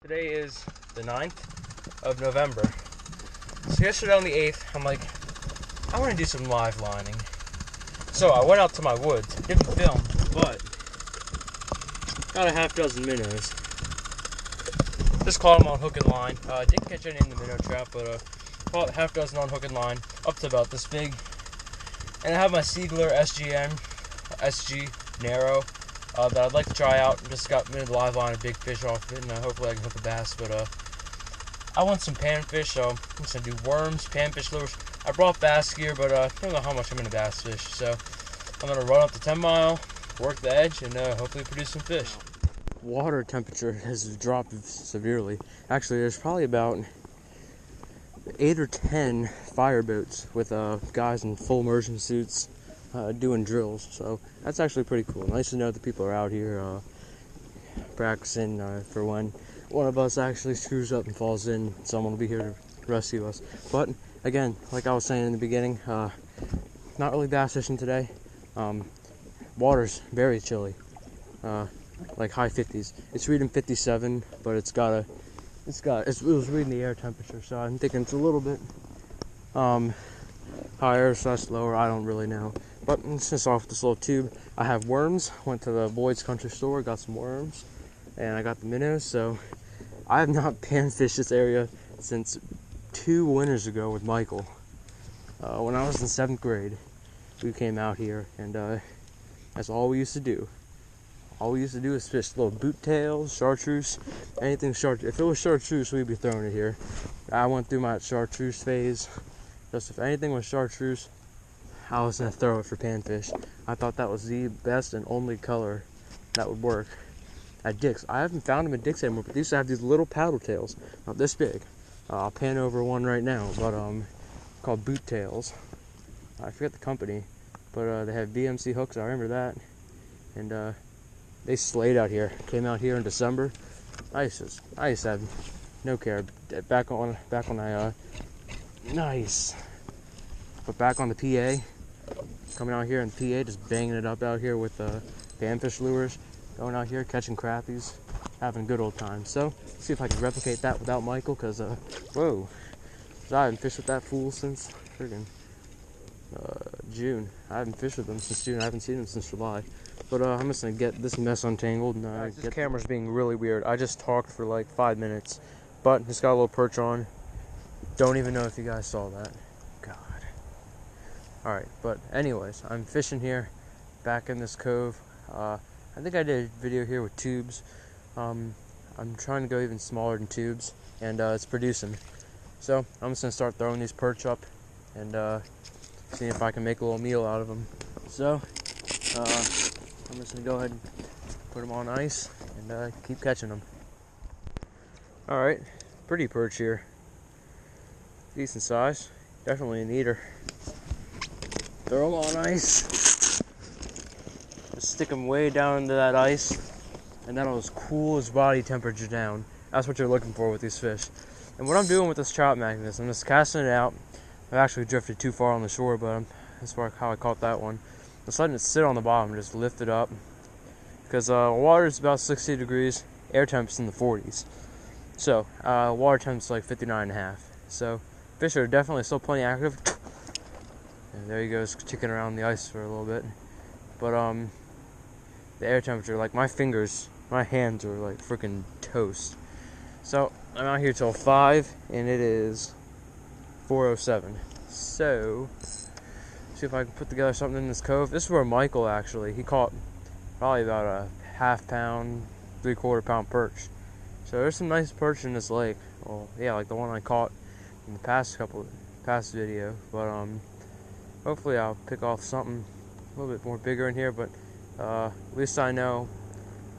Today is the 9th of November. So yesterday on the 8th, I'm like, I want to do some live lining. So I went out to my woods, didn't film, but got a half dozen minnows. Just caught them on hook and line. Didn't catch any in the minnow trap, but caught a half dozen on hook and line, up to about this big. And I have my Siegler SG Narrow that I'd like to try out. Just got me the live line a big fish off it, and hopefully I can hook a bass. But I want some panfish, so I'm just gonna do worms, panfish lures. I brought bass gear, but I don't know how much I'm gonna bass fish. So I'm gonna run up the 10 mile, work the edge, and hopefully produce some fish. Water temperature has dropped severely. Actually, there's probably about 8 or 10 fire boats with guys in full immersion suits doing drills, so that's actually pretty cool. Nice to know that people are out here practicing for when one of us actually screws up and falls in. Someone will be here to rescue us. But again, like I was saying in the beginning, not really bass fishing today. Water's very chilly, like high 50s. It's reading 57, but it was reading the air temperature, so I'm thinking it's a little bit higher / lower. I don't really know. But let's just off with this little tube. I have worms. Went to the Boyd's Country Store, got some worms, and I got the minnows. So I have not panfished this area since 2 winters ago with Michael. When I was in 7th grade, we came out here, and that's all we used to do. All we used to do is fish little boot tails, chartreuse, anything chartreuse. If it was chartreuse, we'd be throwing it here. I went through my chartreuse phase. Just if anything was chartreuse, I was going to throw it for panfish. I thought that was the best and only color that would work at Dick's. I haven't found them at Dick's anymore, but they used to have these little paddle tails, not this big. I'll pan over one right now, but called boot tails. I forget the company, but they have VMC hooks. I remember that, and they slayed out here. Came out here in December. I used to have no care. Back on nice. But back on the PA, coming out here in PA, just banging it up out here with panfish lures, going out here catching crappies, having a good old time. So see if I can replicate that without Michael, because whoa, I haven't fished with that fool since friggin' June. I haven't fished with him since June. I haven't seen him since July. But I'm just gonna get this mess untangled. And this camera's being really weird. I just talked for like 5 minutes, but it's got a little perch on. Don't even know if you guys saw that. God. All right, but anyways, I'm fishing here, back in this cove. I think I did a video here with tubes. I'm trying to go even smaller than tubes, and it's producing. So I'm just gonna start throwing these perch up, and see if I can make a little meal out of them. So I'm just gonna go ahead and put them on ice and keep catching them. All right, pretty perch here. Decent size, definitely an eater. Throw them on ice. Just stick them way down into that ice, and that'll just cool his body temperature down. That's what you're looking for with these fish. And what I'm doing with this trout magnet is I'm just casting it out. I've actually drifted too far on the shore, but that's how I caught that one. Just letting it sit on the bottom, just lift it up. Because water is about 60 degrees, air temp's in the 40s. So water temp's like 59.5. So fish are definitely still plenty active. And there he goes, kicking around the ice for a little bit. But the air temperature, like my hands are like freaking toast. So I'm out here till 5, and it is 4:07. So see if I can put together something in this cove. This is where Michael he caught probably about a ½ pound, 3/4 pound perch. So there's some nice perch in this lake. Well, yeah, like the one I caught in the past video. But hopefully I'll pick off something a little bit more bigger in here. But at least I know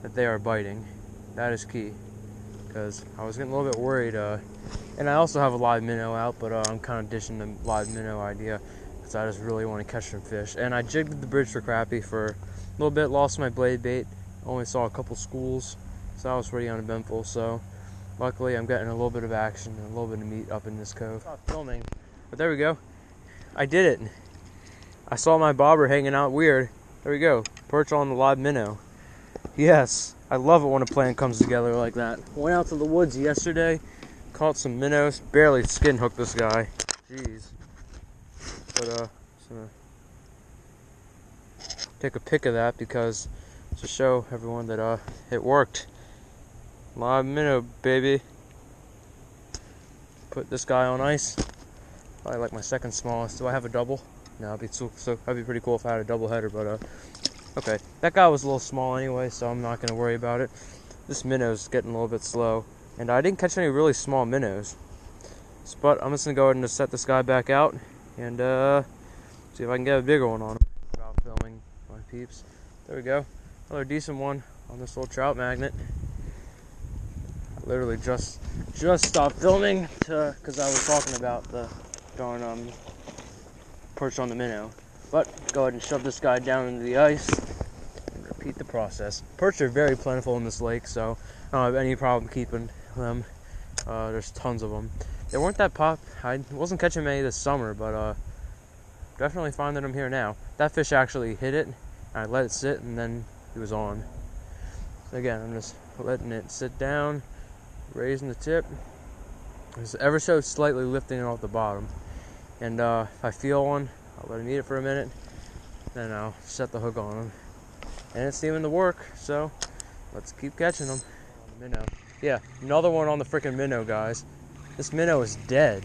that they are biting. That is key, because I was getting a little bit worried. And I also have a live minnow out, but I'm kind of dishing the live minnow idea, because I just really want to catch some fish. And I jigged the bridge for crappie for a little bit, lost my blade bait, only saw a couple schools, so I was pretty uneventful. So luckily I'm getting a little bit of action and a little bit of meat up in this cove. Stop filming, but there we go. I did it. I saw my bobber hanging out weird. There we go, perch on the live minnow. Yes, I love it when a plan comes together like that. Went out to the woods yesterday, caught some minnows, barely skin hooked this guy. Jeez. But just gonna take a pic of that because to show everyone that it worked. Live minnow, baby. Put this guy on ice. Probably like my second smallest. Do I have a double? No, that'd be pretty cool if I had a double header, but okay. That guy was a little small anyway, so I'm not gonna worry about it. This minnow's getting a little bit slow, and I didn't catch any really small minnows. But I'm just gonna go ahead and just set this guy back out and see if I can get a bigger one on him without filming my peeps. There we go. Another decent one on this little trout magnet. I literally just stopped filming because I was talking about the darn perch on the minnow. But go ahead and shove this guy down into the ice and repeat the process. Perch are very plentiful in this lake, so I don't have any problem keeping them. There's tons of them. They weren't that I wasn't catching many this summer, but definitely finding them here now. That fish actually hit it. I let it sit, and then he was on. So again, I'm just letting it sit down, raising the tip. It's ever so slightly lifting it off the bottom. And if I feel one, I'll let him eat it for a minute, then I'll set the hook on him. And it's seeming to work, so let's keep catching them. Minnow. Yeah, another one on the freaking minnow, guys. This minnow is dead.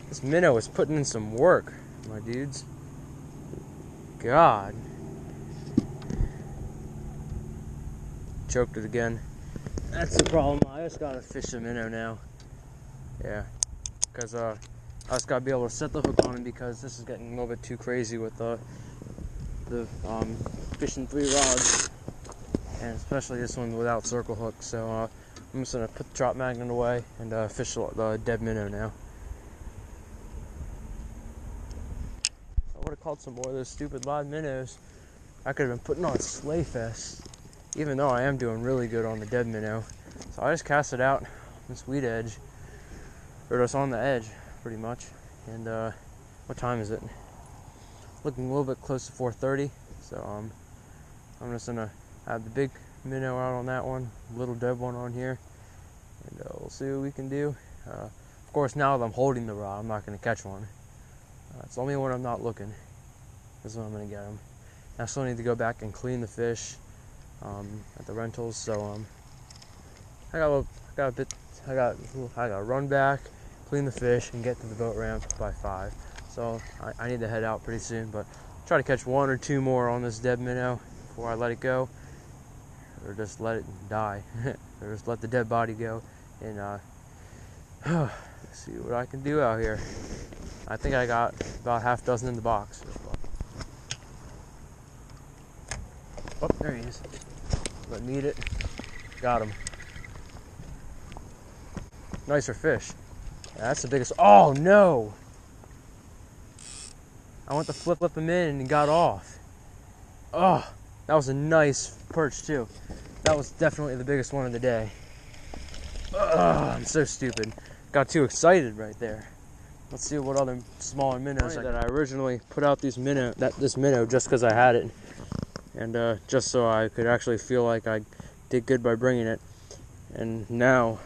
This minnow is putting in some work, my dudes. God. Choked it again. That's the problem. I just gotta fish the minnow now. Yeah, because I just gotta be able to set the hook on him because this is getting a little bit too crazy with the fishing 3 rods, and especially this one without circle hook. So I'm just gonna put the trout magnet away and fish the dead minnow now. I would have caught some more of those stupid live minnows. I could have been putting on sleigh fest, even though I am doing really good on the dead minnow. So I just cast it out on this weed edge, or just on the edge, pretty much. And what time is it? Looking a little bit close to 4:30. So I'm just gonna have the big minnow out on that one, little dead one on here, and we'll see what we can do. Of course, now that I'm holding the rod, I'm not gonna catch one. It's only when I'm not looking. This is when I'm gonna get them. I still need to go back and clean the fish at the rentals. So I got run back, clean the fish, and get to the boat ramp by 5. So I need to head out pretty soon, but try to catch 1 or 2 more on this dead minnow before I let it go, or just let it die, or just let the dead body go, and see what I can do out here. I think I got about half dozen in the box. Oh, there he is. Let me eat it. Got him. Nicer fish. Yeah, that's the biggest. Oh no! I went to flip him in and he got off. Oh, that was a nice perch too. That was definitely the biggest one of the day. I'm so stupid. Got too excited right there. Let's see what other smaller minnows that I originally put out this minnow just because I had it, and just so I could actually feel like I did good by bringing it. And now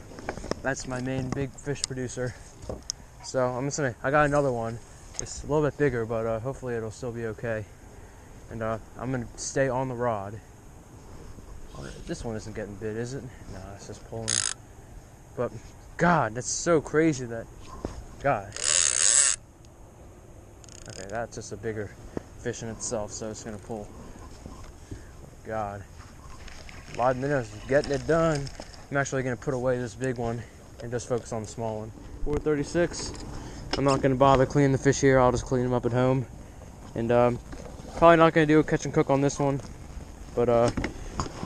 that's my main big fish producer. So I got another one. It's a little bit bigger, but hopefully it'll still be okay. And I'm gonna stay on the rod. This one isn't getting bit, is it? No, it's just pulling. But God, that's so crazy that, God. Okay, that's just a bigger fish in itself, so it's gonna pull. God. Live minnows getting it done. I'm actually gonna put away this big one and just focus on the small one. 436. I'm not gonna bother cleaning the fish here. I'll just clean them up at home. And probably not gonna do a catch and cook on this one, but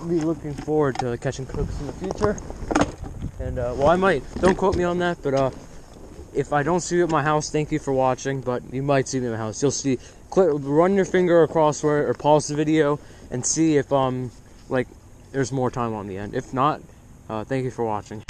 be looking forward to catching cooks in the future. And well, I might. Don't quote me on that, but if I don't see you at my house, thank you for watching. But you might see me at my house. You'll see. Run your finger across where, or pause the video and see if like there's more time on the end. If not, thank you for watching.